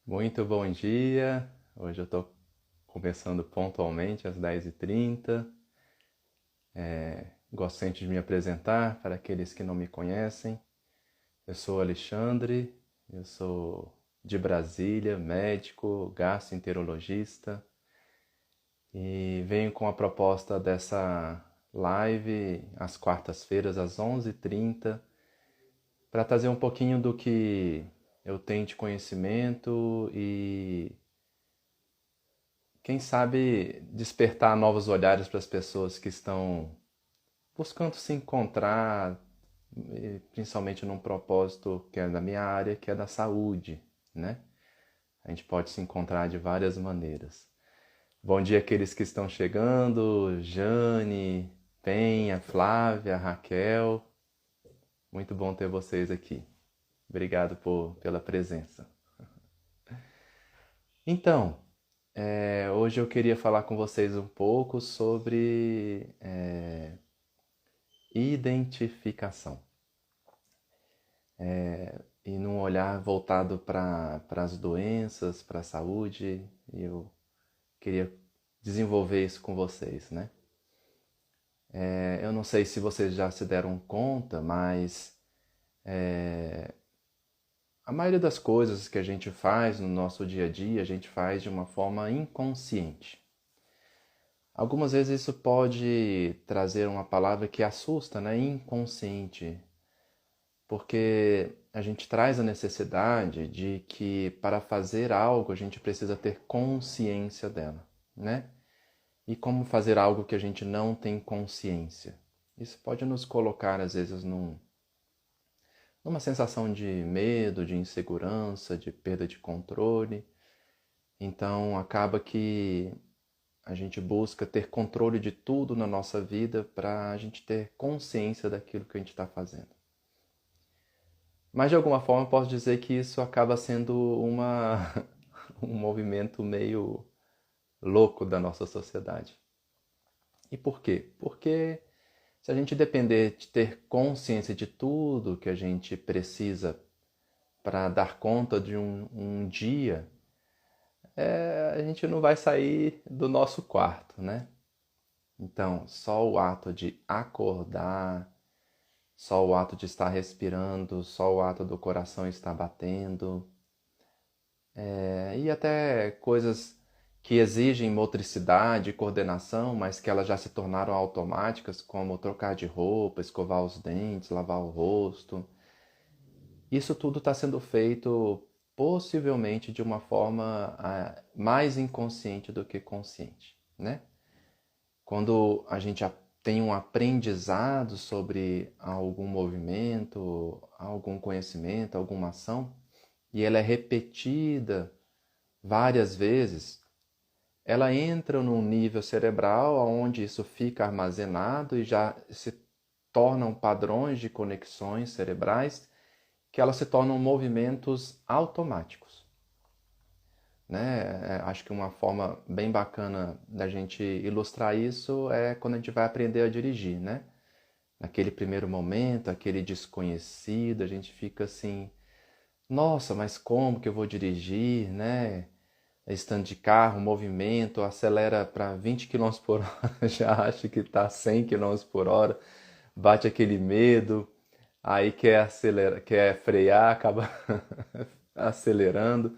Muito bom dia. Hoje eu estou começando pontualmente às 10h30. Gosto sempre de me apresentar para aqueles que não me conhecem. Eu sou Alexandre, eu sou de Brasília, médico, gastroenterologista e venho com a proposta dessa live às quartas-feiras às 11h30 para trazer um pouquinho do que eu tenho de conhecimento e quem sabe despertar novos olhares para as pessoas que estão buscando se encontrar, principalmente num propósito que é da minha área, que é da saúde, né? A gente pode se encontrar de várias maneiras. Bom dia àqueles que estão chegando, Jane, Penha, Flávia, Raquel. Muito bom ter vocês aqui. Obrigado pela presença. Então, hoje eu queria falar com vocês um pouco sobre identificação. E num olhar voltado para as doenças, para a saúde, e eu queria desenvolver isso com vocês, né? Eu não sei se vocês já se deram conta, mas a maioria das coisas que a gente faz no nosso dia a dia, a gente faz de uma forma inconsciente. Algumas vezes isso pode trazer uma palavra que assusta, né? Inconsciente. Porque a gente traz a necessidade de que para fazer algo a gente precisa ter consciência dela, né? E como fazer algo que a gente não tem consciência? Isso pode nos colocar, às vezes, numa sensação de medo, de insegurança, de perda de controle. Então, acaba que a gente busca ter controle de tudo na nossa vida para a gente ter consciência daquilo que a gente está fazendo. Mas de alguma forma eu posso dizer que isso acaba sendo um movimento meio louco da nossa sociedade. E por quê? Porque se a gente depender de ter consciência de tudo que a gente precisa para dar conta de um dia, a gente não vai sair do nosso quarto, né? Então, só o ato de acordar, só o ato de estar respirando, só o ato do coração estar batendo, e até coisas que exigem motricidade e coordenação, mas que elas já se tornaram automáticas, como trocar de roupa, escovar os dentes, lavar o rosto. Isso tudo está sendo feito possivelmente de uma forma mais inconsciente do que consciente, né? Quando a gente tem um aprendizado sobre algum movimento, algum conhecimento, alguma ação, e ela é repetida várias vezes, ela entra num nível cerebral onde isso fica armazenado e já se tornam padrões de conexões cerebrais que elas se tornam movimentos automáticos. Né? Acho que uma forma bem bacana da gente ilustrar isso é quando a gente vai aprender a dirigir, né? Naquele primeiro momento, aquele desconhecido, a gente fica assim, nossa, mas como que eu vou dirigir, né? Estando de carro, movimento, acelera para 20 km por hora, já acha que está 100 km por hora, bate aquele medo, aí quer acelerar, quer frear, acaba acelerando.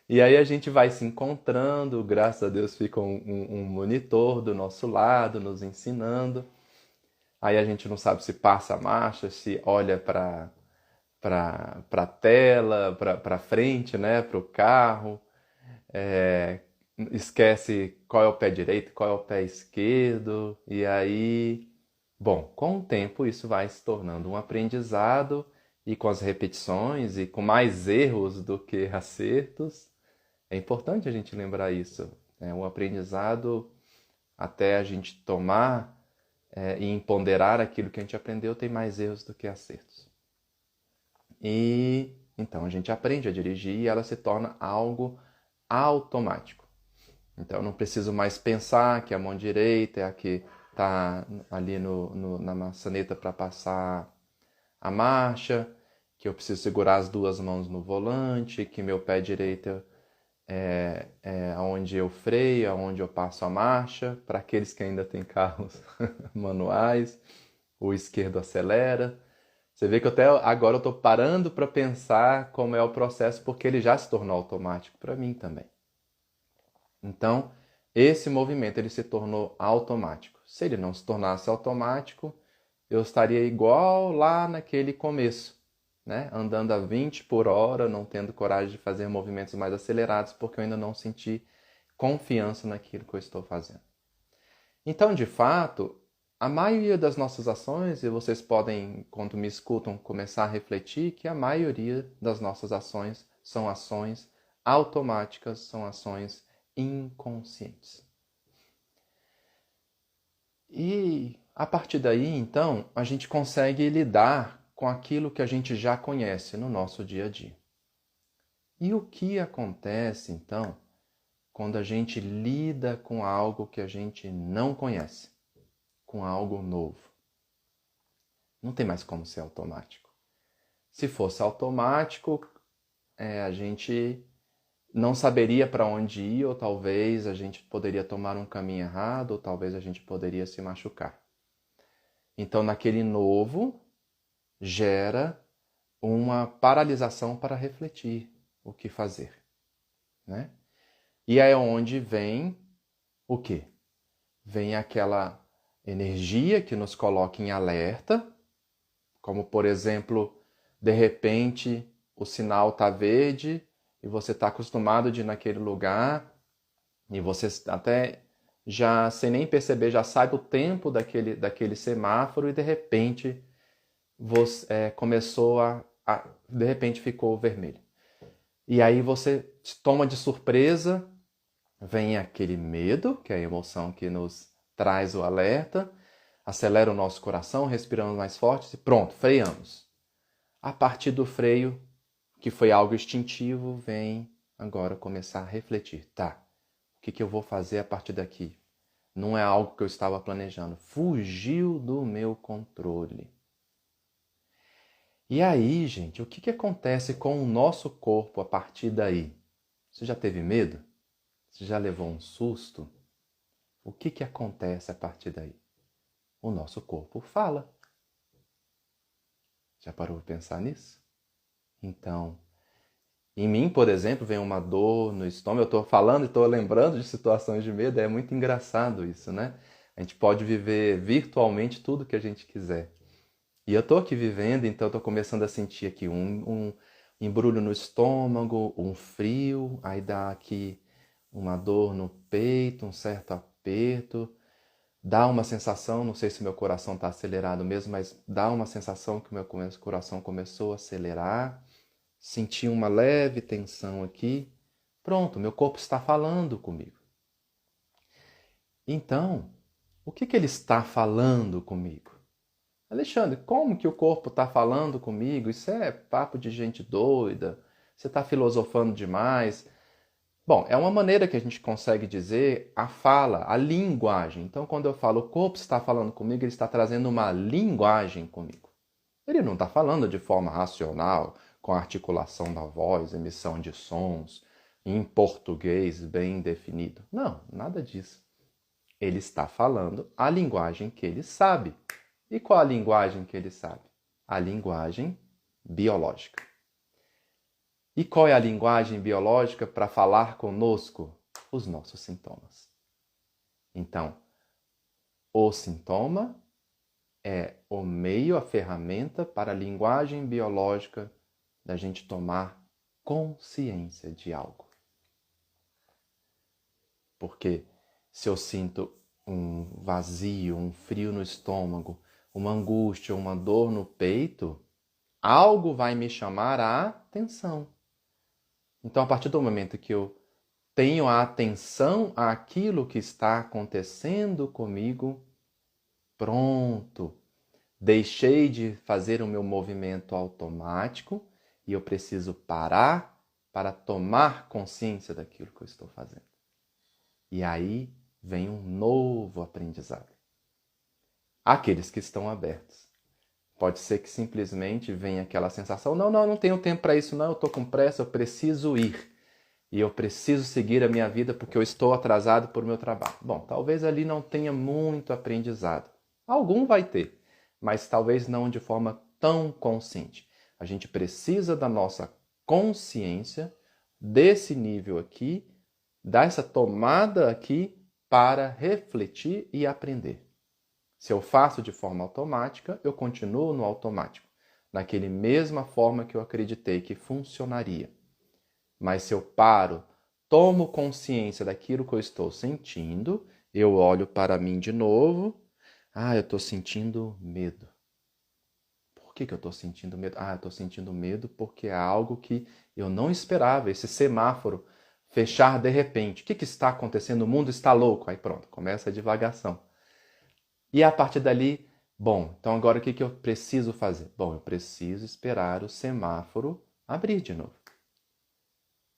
E aí a gente vai se encontrando, graças a Deus fica um monitor do nosso lado, nos ensinando. Aí a gente não sabe se passa a marcha, se olha para a tela, para frente, né, para o carro, é, esquece qual é o pé direito, qual é o pé esquerdo, e aí, bom, com o tempo isso vai se tornando um aprendizado e com as repetições e com mais erros do que acertos. É importante a gente lembrar isso. É um aprendizado até a gente tomar e empoderar aquilo que a gente aprendeu tem mais erros do que acertos. E então a gente aprende a dirigir e ela se torna algo automático. Então eu não preciso mais pensar que a mão direita é a que está ali na maçaneta para passar a marcha, que eu preciso segurar as duas mãos no volante, que meu pé direito onde eu freio, onde eu passo a marcha. Para aqueles que ainda têm carros manuais, o esquerdo acelera. Você vê que até agora eu estou parando para pensar como é o processo, porque ele já se tornou automático para mim também. Então, esse movimento ele se tornou automático. Se ele não se tornasse automático, eu estaria igual lá naquele começo, né? Andando a 20 por hora, não tendo coragem de fazer movimentos mais acelerados, porque eu ainda não senti confiança naquilo que eu estou fazendo. Então, de fato, a maioria das nossas ações, e vocês podem, quando me escutam, começar a refletir que a maioria das nossas ações são ações automáticas, são ações inconscientes. E a partir daí, então, a gente consegue lidar com aquilo que a gente já conhece no nosso dia a dia. E o que acontece, então, quando a gente lida com algo que a gente não conhece, com algo novo? Não tem mais como ser automático. Se fosse automático, a gente não saberia para onde ir, ou talvez a gente poderia tomar um caminho errado, ou talvez a gente poderia se machucar. Então, naquele novo, gera uma paralisação para refletir o que fazer, né? E é onde vem o quê? Vem aquela energia que nos coloca em alerta, como, por exemplo, de repente o sinal está verde e você está acostumado de ir naquele lugar e você até já, sem nem perceber, já sabe o tempo daquele semáforo e de repente você começou de repente ficou vermelho. E aí você se toma de surpresa, vem aquele medo, que é a emoção que nos traz o alerta, acelera o nosso coração, respiramos mais forte e pronto, freamos. A partir do freio, que foi algo instintivo, vem agora começar a refletir. Tá, o que eu vou fazer a partir daqui? Não é algo que eu estava planejando. Fugiu do meu controle. E aí, gente, o que acontece com o nosso corpo a partir daí? Você já teve medo? Você já levou um susto? O que acontece a partir daí? O nosso corpo fala. Já parou para pensar nisso? Então, em mim, por exemplo, vem uma dor no estômago. Eu estou falando e estou lembrando de situações de medo. É muito engraçado isso, né? A gente pode viver virtualmente tudo que a gente quiser. E eu estou aqui vivendo, então estou começando a sentir aqui um embrulho no estômago, um frio, aí dá aqui uma dor no peito, um certo aperto. Dá uma sensação, não sei se meu coração está acelerado mesmo, mas dá uma sensação que o meu coração começou a acelerar. Senti uma leve tensão aqui. Pronto, meu corpo está falando comigo. Então, o que ele está falando comigo? Alexandre, como que o corpo está falando comigo? Isso é papo de gente doida? Você está filosofando demais? Bom, é uma maneira que a gente consegue dizer a fala, a linguagem. Então, quando eu falo o corpo está falando comigo, ele está trazendo uma linguagem comigo. Ele não está falando de forma racional, com articulação da voz, emissão de sons, em português bem definido. Não, nada disso. Ele está falando a linguagem que ele sabe. E qual a linguagem que ele sabe? A linguagem biológica. E qual é a linguagem biológica para falar conosco? Os nossos sintomas. Então, o sintoma é o meio, a ferramenta para a linguagem biológica da gente tomar consciência de algo. Porque se eu sinto um vazio, um frio no estômago, uma angústia, uma dor no peito, algo vai me chamar a atenção. Então, a partir do momento que eu tenho a atenção àquilo que está acontecendo comigo, pronto, deixei de fazer o meu movimento automático e eu preciso parar para tomar consciência daquilo que eu estou fazendo. E aí vem um novo aprendizado. Aqueles que estão abertos. Pode ser que simplesmente venha aquela sensação, não tenho tempo para isso não, eu estou com pressa, eu preciso ir. e eu preciso seguir a minha vida porque eu estou atrasado por meu trabalho. Bom, talvez ali não tenha muito aprendizado. Algum vai ter, mas talvez não de forma tão consciente. A gente precisa da nossa consciência desse nível aqui, dessa tomada aqui para refletir e aprender. Se eu faço de forma automática, eu continuo no automático, naquela mesma forma que eu acreditei que funcionaria. Mas se eu paro, tomo consciência daquilo que eu estou sentindo, eu olho para mim de novo. Eu estou sentindo medo. Por que eu estou sentindo medo? Eu estou sentindo medo porque é algo que eu não esperava, esse semáforo fechar de repente. O que está acontecendo? O mundo está louco. Aí pronto, começa a divagação. E a partir dali, bom, então agora o que eu preciso fazer? Bom, eu preciso esperar o semáforo abrir de novo.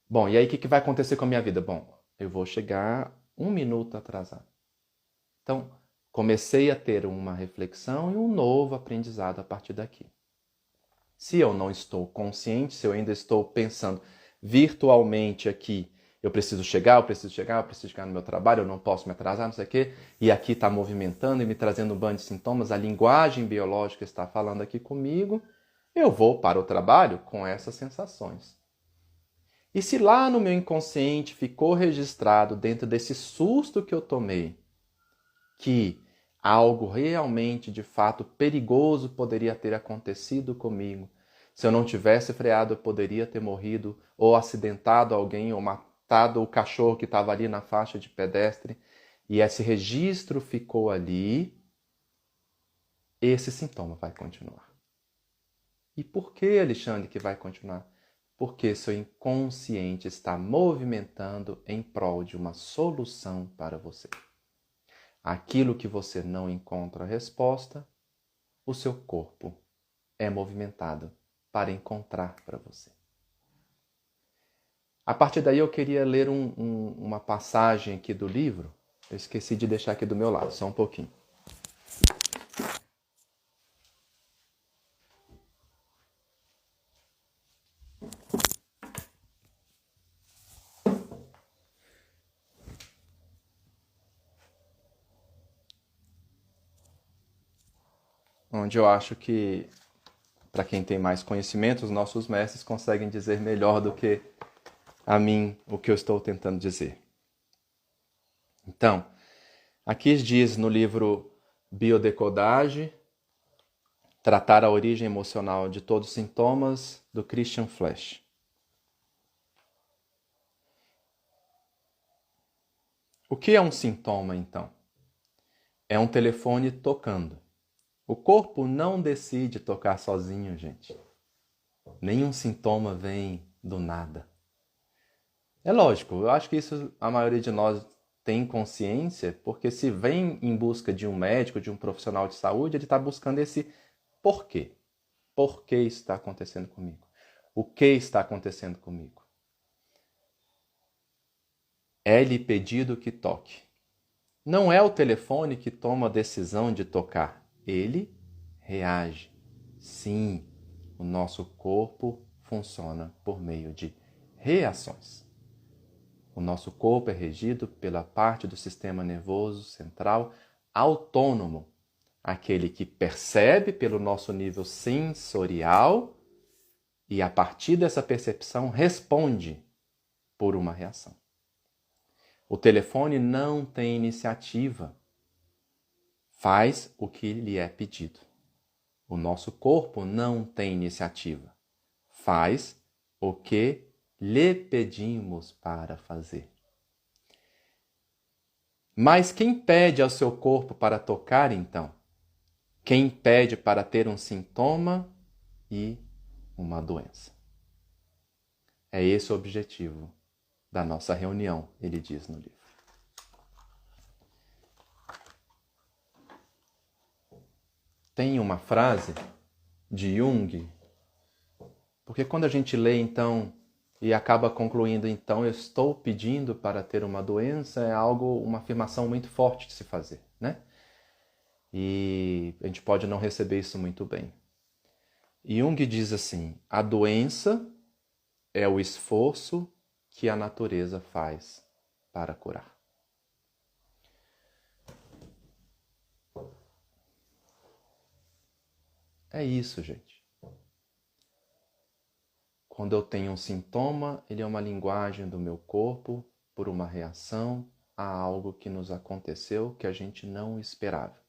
Bom, e aí o que vai acontecer com a minha vida? Bom, eu vou chegar 1 minuto atrasado. Então, comecei a ter uma reflexão e um novo aprendizado a partir daqui. Se eu não estou consciente, se eu ainda estou pensando virtualmente aqui, eu preciso chegar no meu trabalho, eu não posso me atrasar, não sei o quê, e aqui está movimentando e me trazendo um bando de sintomas, a linguagem biológica está falando aqui comigo, eu vou para o trabalho com essas sensações. E se lá no meu inconsciente ficou registrado, dentro desse susto que eu tomei, que algo realmente, de fato, perigoso poderia ter acontecido comigo, se eu não tivesse freado, eu poderia ter morrido, ou acidentado alguém, ou matado o cachorro que estava ali na faixa de pedestre, e esse registro ficou ali, esse sintoma vai continuar. E por que, Alexandre, que vai continuar? Porque seu inconsciente está movimentando em prol de uma solução para você. Aquilo que você não encontra a resposta, o seu corpo é movimentado para encontrar para você. A partir daí eu queria ler uma passagem aqui do livro. Eu esqueci de deixar aqui do meu lado, só um pouquinho. Onde eu acho que, para quem tem mais conhecimento, os nossos mestres conseguem dizer melhor do que a mim o que eu estou tentando dizer. Então, aqui diz no livro Biodecodagem, Tratar a origem emocional de todos os sintomas, do Christian Flash. O que é um sintoma, então? É um telefone tocando. O corpo não decide tocar sozinho, gente. Nenhum sintoma vem do nada. É lógico, eu acho que isso a maioria de nós tem consciência, porque se vem em busca de um médico, de um profissional de saúde, ele está buscando esse porquê. Por que está acontecendo comigo? O que está acontecendo comigo? É-lhe pedido que toque. Não é o telefone que toma a decisão de tocar. Ele reage. Sim, o nosso corpo funciona por meio de reações. O nosso corpo é regido pela parte do sistema nervoso central autônomo, aquele que percebe pelo nosso nível sensorial e, a partir dessa percepção, responde por uma reação. O telefone não tem iniciativa, faz o que lhe é pedido. O nosso corpo não tem iniciativa, faz o que lhe pedimos para fazer. Mas quem pede ao seu corpo para tocar, então? Quem pede para ter um sintoma e uma doença? É esse o objetivo da nossa reunião, ele diz no livro. Tem uma frase de Jung, porque quando a gente lê, então, e acaba concluindo, então, eu estou pedindo para ter uma doença, é algo, uma afirmação muito forte de se fazer, né? E a gente pode não receber isso muito bem. Jung diz assim: a doença é o esforço que a natureza faz para curar. É isso, gente. Quando eu tenho um sintoma, ele é uma linguagem do meu corpo por uma reação a algo que nos aconteceu que a gente não esperava.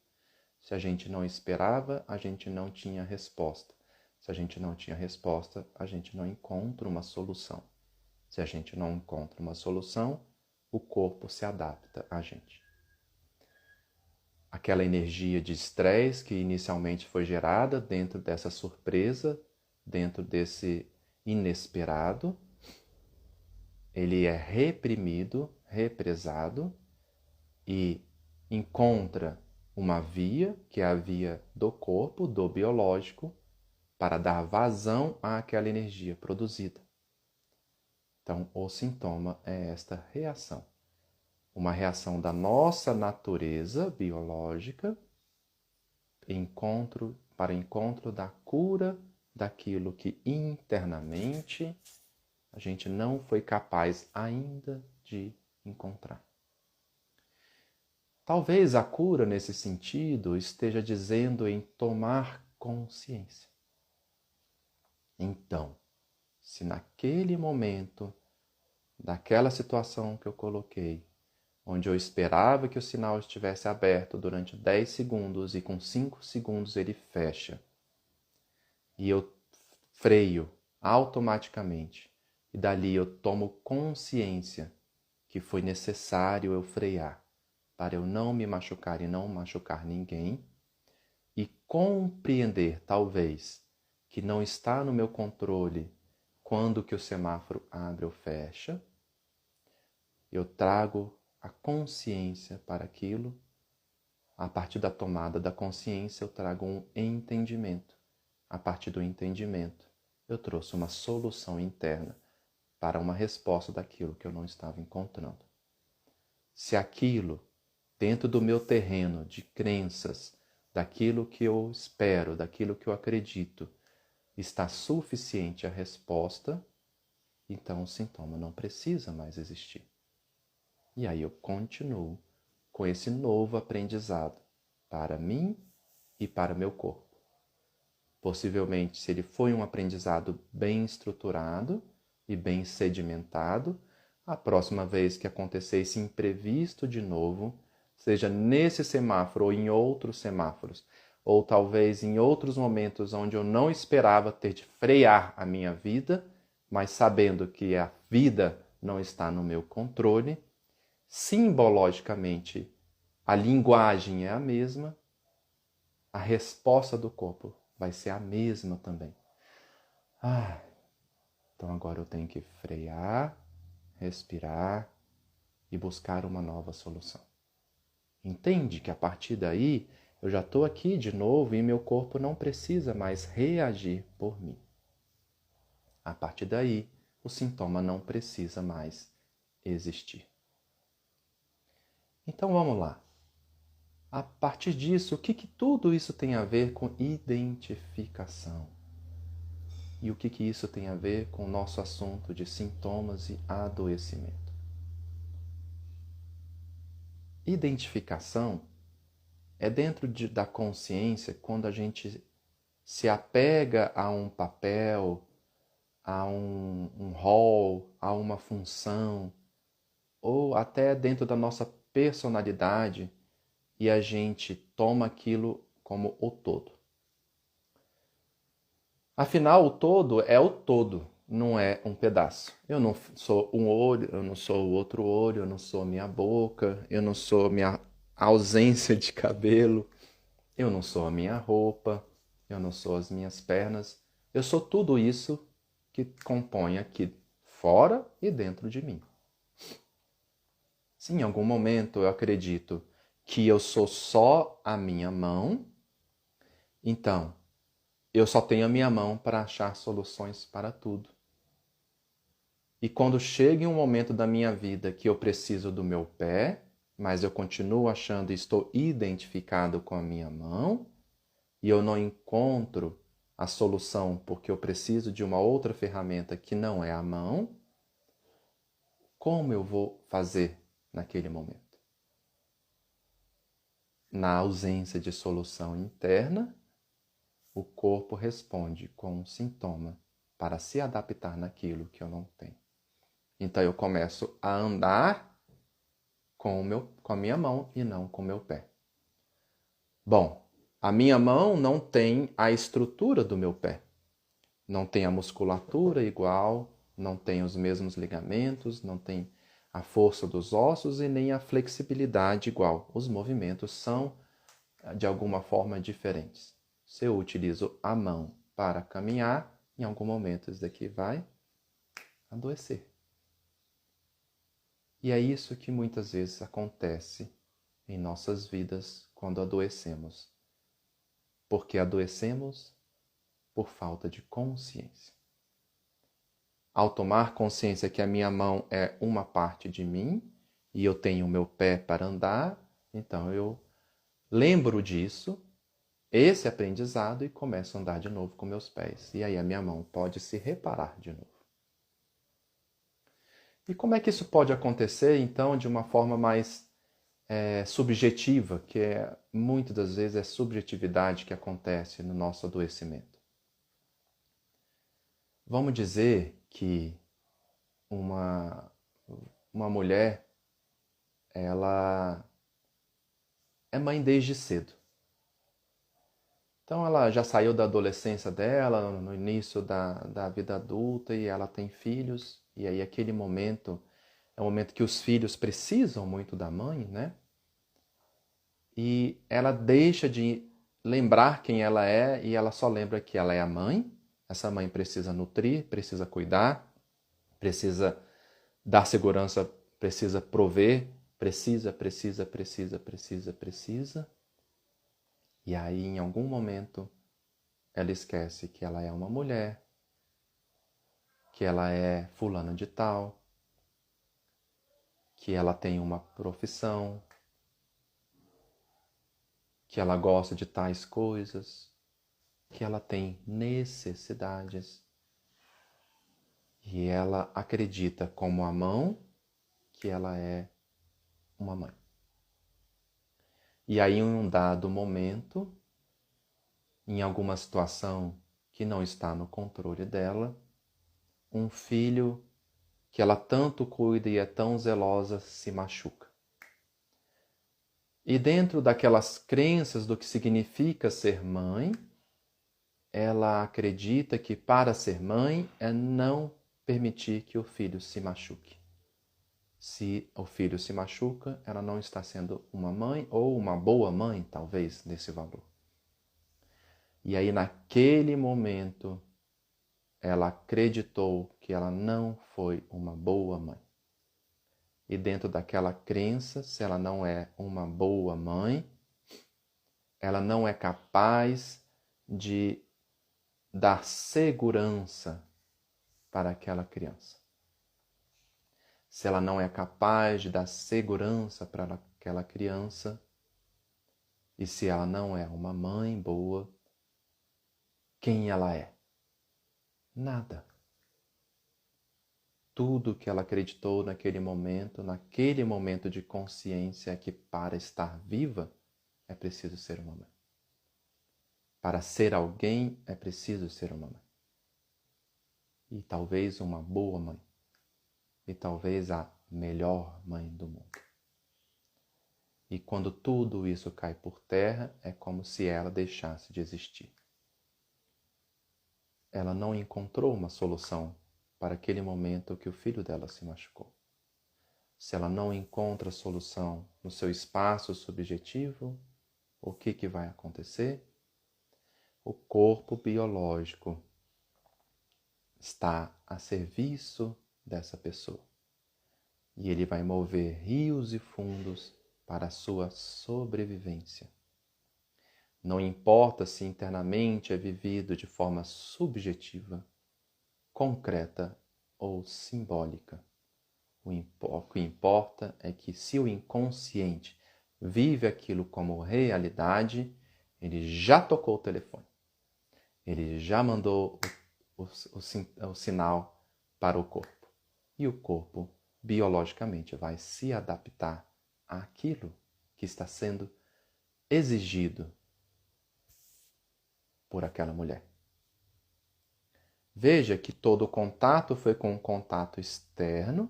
Se a gente não esperava, a gente não tinha resposta. Se a gente não tinha resposta, a gente não encontra uma solução. Se a gente não encontra uma solução, o corpo se adapta a gente. Aquela energia de estresse que inicialmente foi gerada dentro dessa surpresa, dentro desse inesperado, ele é reprimido, represado e encontra uma via, que é a via do corpo, do biológico, para dar vazão àquela energia produzida. Então, o sintoma é esta reação. Uma reação da nossa natureza biológica para encontro da cura daquilo que internamente a gente não foi capaz ainda de encontrar. Talvez a cura, nesse sentido, esteja dizendo em tomar consciência. Então, se naquele momento, daquela situação que eu coloquei, onde eu esperava que o sinal estivesse aberto durante 10 segundos e com 5 segundos ele fecha, e eu freio automaticamente, e dali eu tomo consciência que foi necessário eu frear, para eu não me machucar e não machucar ninguém, e compreender, talvez, que não está no meu controle quando que o semáforo abre ou fecha, eu trago a consciência para aquilo. A partir da tomada da consciência, eu trago um entendimento. A partir do entendimento, eu trouxe uma solução interna para uma resposta daquilo que eu não estava encontrando. Se aquilo dentro do meu terreno de crenças, daquilo que eu espero, daquilo que eu acredito, está suficiente a resposta, então o sintoma não precisa mais existir. E aí eu continuo com esse novo aprendizado para mim e para meu corpo. Possivelmente, se ele foi um aprendizado bem estruturado e bem sedimentado, a próxima vez que acontecer esse imprevisto de novo, seja nesse semáforo ou em outros semáforos, ou talvez em outros momentos onde eu não esperava ter de frear a minha vida, mas sabendo que a vida não está no meu controle, simbologicamente a linguagem é a mesma, a resposta do corpo vai ser a mesma também. Então agora eu tenho que frear, respirar e buscar uma nova solução. Entende que a partir daí eu já estou aqui de novo e meu corpo não precisa mais reagir por mim. A partir daí, o sintoma não precisa mais existir. Então vamos lá. A partir disso, o que tudo isso tem a ver com identificação? E o que isso tem a ver com o nosso assunto de sintomas e adoecimento? Identificação é dentro da consciência quando a gente se apega a um papel, a um rol, a uma função, ou até dentro da nossa personalidade e a gente toma aquilo como o todo. Afinal, o todo é o todo, não é um pedaço. Eu não sou um olho, eu não sou o outro olho, eu não sou minha boca, eu não sou minha ausência de cabelo, eu não sou a minha roupa, eu não sou as minhas pernas. Eu sou tudo isso que compõe aqui fora e dentro de mim. Se em algum momento eu acredito que eu sou só a minha mão, então eu só tenho a minha mão para achar soluções para tudo. E quando chega um momento da minha vida que eu preciso do meu pé, mas eu continuo achando e estou identificado com a minha mão, e eu não encontro a solução porque eu preciso de uma outra ferramenta que não é a mão, como eu vou fazer naquele momento? Na ausência de solução interna, o corpo responde com um sintoma para se adaptar naquilo que eu não tenho. Então eu começo a andar com a minha mão e não com o meu pé. Bom, a minha mão não tem a estrutura do meu pé. Não tem a musculatura igual, não tem os mesmos ligamentos, não tem a força dos ossos e nem a flexibilidade igual. Os movimentos são, de alguma forma, diferentes. Se eu utilizo a mão para caminhar, em algum momento isso daqui vai adoecer. E é isso que muitas vezes acontece em nossas vidas quando adoecemos. Porque adoecemos por falta de consciência. Ao tomar consciência que a minha mão é uma parte de mim e eu tenho o meu pé para andar, então eu lembro disso, esse aprendizado, e começo a andar de novo com meus pés. E aí a minha mão pode se reparar de novo. E como é que isso pode acontecer, então, de uma forma mais subjetiva, que muitas das vezes é subjetividade que acontece no nosso adoecimento? Vamos dizer que uma mulher, ela é mãe desde cedo. Então ela já saiu da adolescência dela, no início da vida adulta, e ela tem filhos, e aí aquele momento é um momento que os filhos precisam muito da mãe, né? E ela deixa de lembrar quem ela é, e ela só lembra que ela é a mãe. Essa mãe precisa nutrir, precisa cuidar, precisa dar segurança, precisa prover, precisa. E aí, em algum momento, ela esquece que ela é uma mulher, que ela é fulana de tal, que ela tem uma profissão, que ela gosta de tais coisas, que ela tem necessidades. E ela acredita como a mão que ela é uma mãe. E aí, em um dado momento, em alguma situação que não está no controle dela, um filho que ela tanto cuida e é tão zelosa se machuca. E dentro daquelas crenças do que significa ser mãe, ela acredita que para ser mãe é não permitir que o filho se machuque. Se o filho se machuca, ela não está sendo uma mãe ou uma boa mãe, talvez, nesse valor. E aí, naquele momento, ela acreditou que ela não foi uma boa mãe. E dentro daquela crença, se ela não é uma boa mãe, ela não é capaz de dar segurança para aquela criança. Se ela não é capaz de dar segurança para aquela criança, e se ela não é uma mãe boa, quem ela é? Nada. Tudo que ela acreditou naquele momento de consciência, é que para estar viva é preciso ser uma mãe. Para ser alguém é preciso ser uma mãe. E talvez uma boa mãe. E talvez a melhor mãe do mundo. E quando tudo isso cai por terra, é como se ela deixasse de existir. Ela não encontrou uma solução para aquele momento que o filho dela se machucou. Se ela não encontra solução no seu espaço subjetivo, o que vai acontecer? O corpo biológico está a serviço dessa pessoa. E ele vai mover rios e fundos para a sua sobrevivência. Não importa se internamente é vivido de forma subjetiva, concreta ou simbólica. O que importa é que, se o inconsciente vive aquilo como realidade, ele já tocou o telefone. Ele já mandou o sinal para o corpo. E o corpo biologicamente vai se adaptar àquilo que está sendo exigido por aquela mulher. Veja que todo o contato foi com um contato externo,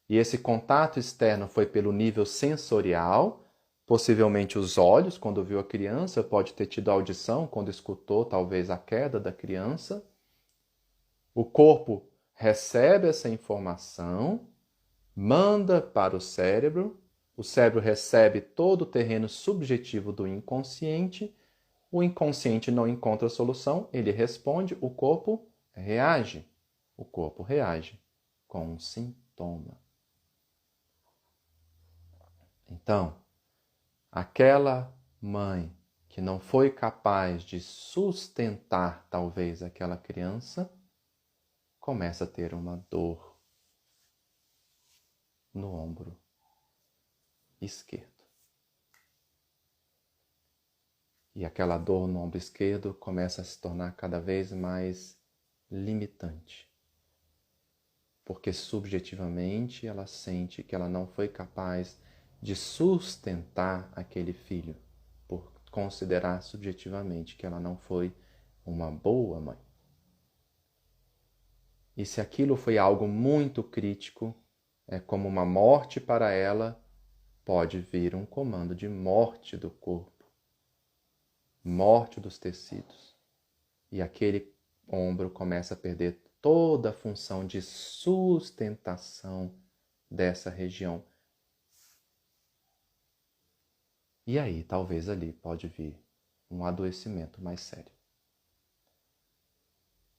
e esse contato externo foi pelo nível sensorial, possivelmente os olhos, quando viu a criança, pode ter tido audição, quando escutou talvez a queda da criança. O corpo recebe essa informação, manda para o cérebro recebe todo o terreno subjetivo do inconsciente, o inconsciente não encontra solução, ele responde, o corpo reage. O corpo reage com um sintoma. Então, aquela mãe que não foi capaz de sustentar talvez aquela criança, começa a ter uma dor no ombro esquerdo. E aquela dor no ombro esquerdo começa a se tornar cada vez mais limitante. Porque subjetivamente ela sente que ela não foi capaz de sustentar aquele filho, por considerar subjetivamente que ela não foi uma boa mãe. E se aquilo foi algo muito crítico, é como uma morte para ela, pode vir um comando de morte do corpo, morte dos tecidos. E aquele ombro começa a perder toda a função de sustentação dessa região. E aí, talvez ali pode vir um adoecimento mais sério.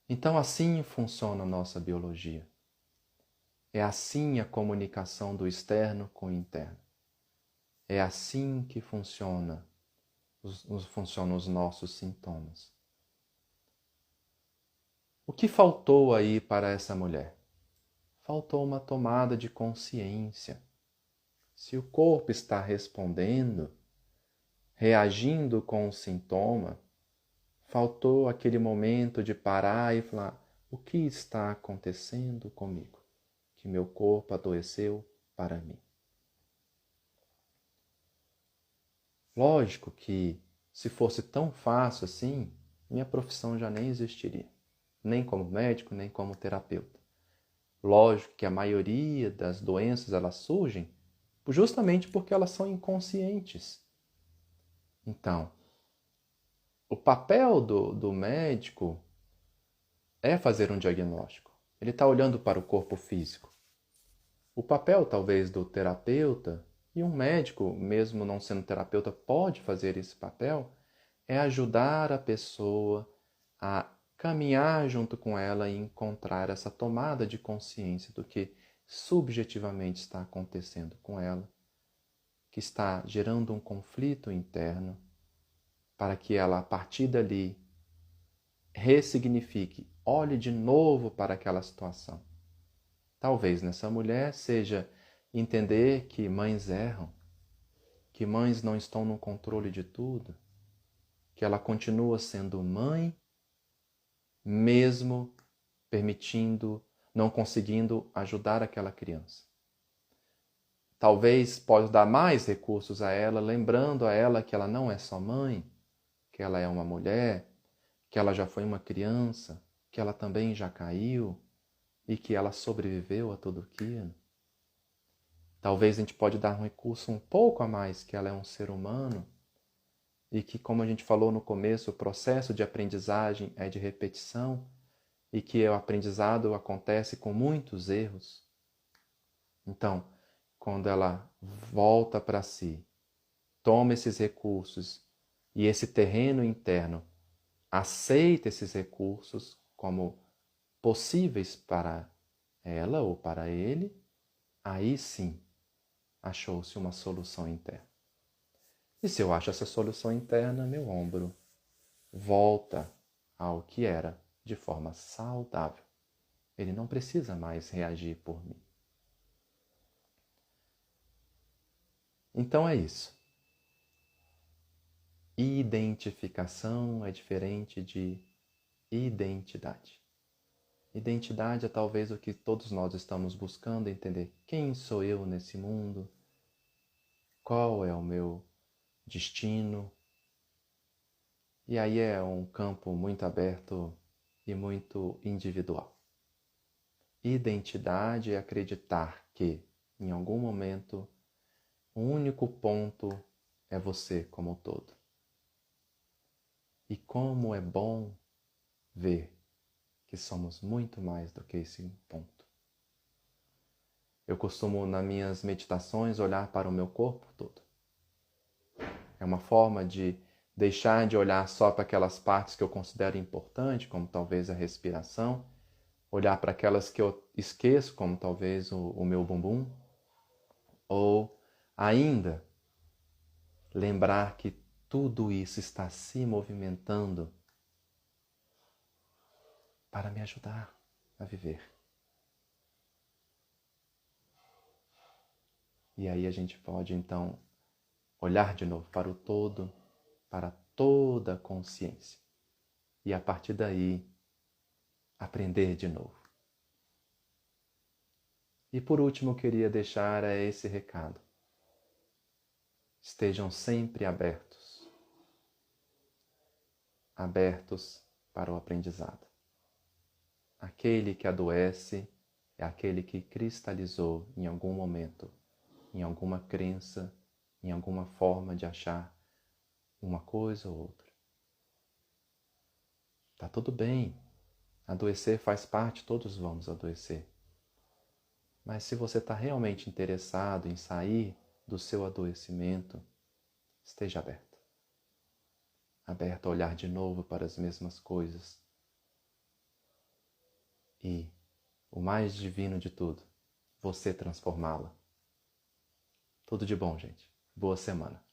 Então, assim funciona a nossa biologia. É assim a comunicação do externo com o interno. É assim que funcionam os nossos sintomas. O que faltou aí para essa mulher? Faltou uma tomada de consciência. Se o corpo está respondendo, reagindo com o sintoma, faltou aquele momento de parar e falar: o que está acontecendo comigo? Que meu corpo adoeceu para mim. Lógico que, se fosse tão fácil assim, minha profissão já nem existiria. Nem como médico, nem como terapeuta. Lógico que a maioria das doenças elas surgem justamente porque elas são inconscientes. Então, o papel do médico é fazer um diagnóstico. Ele está olhando para o corpo físico. O papel, talvez, do terapeuta, e um médico, mesmo não sendo terapeuta, pode fazer esse papel, é ajudar a pessoa a caminhar junto com ela e encontrar essa tomada de consciência do que subjetivamente está acontecendo com ela, que está gerando um conflito interno, para que ela, a partir dali, ressignifique, olhe de novo para aquela situação. Talvez nessa mulher seja entender que mães erram, que mães não estão no controle de tudo, que ela continua sendo mãe, mesmo permitindo, não conseguindo ajudar aquela criança. Talvez possa dar mais recursos a ela, lembrando a ela que ela não é só mãe, que ela é uma mulher, que ela já foi uma criança, que ela também já caiu e que ela sobreviveu a tudo aquilo. Talvez a gente pode dar um recurso um pouco a mais, que ela é um ser humano e que, como a gente falou no começo, o processo de aprendizagem é de repetição e que o aprendizado acontece com muitos erros. Então, quando ela volta para si, toma esses recursos e esse terreno interno aceita esses recursos como possíveis para ela ou para ele, aí sim achou-se uma solução interna. E se eu acho essa solução interna, meu ombro volta ao que era de forma saudável. Ele não precisa mais reagir por mim. Então é isso. Identificação é diferente de identidade. Identidade é talvez o que todos nós estamos buscando entender. Quem sou eu nesse mundo? Qual é o meu destino? E aí é um campo muito aberto e muito individual. Identidade é acreditar que, em algum momento, o único ponto é você como um todo. E como é bom ver que somos muito mais do que esse ponto. Eu costumo, nas minhas meditações, olhar para o meu corpo todo. É uma forma de deixar de olhar só para aquelas partes que eu considero importantes, como talvez a respiração, olhar para aquelas que eu esqueço, como talvez o meu bumbum, ou ainda lembrar que tudo isso está se movimentando para me ajudar a viver. E aí a gente pode então olhar de novo para o todo, para toda a consciência. E a partir daí, aprender de novo. E por último, eu queria deixar esse recado. Estejam sempre abertos. Abertos para o aprendizado. Aquele que adoece é aquele que cristalizou em algum momento, em alguma crença, em alguma forma de achar uma coisa ou outra. Tá tudo bem. Adoecer faz parte, todos vamos adoecer. Mas se você está realmente interessado em sair do seu adoecimento, esteja aberto. Aberto a olhar de novo para as mesmas coisas. E, o mais divino de tudo, você transformá-la. Tudo de bom, gente. Boa semana.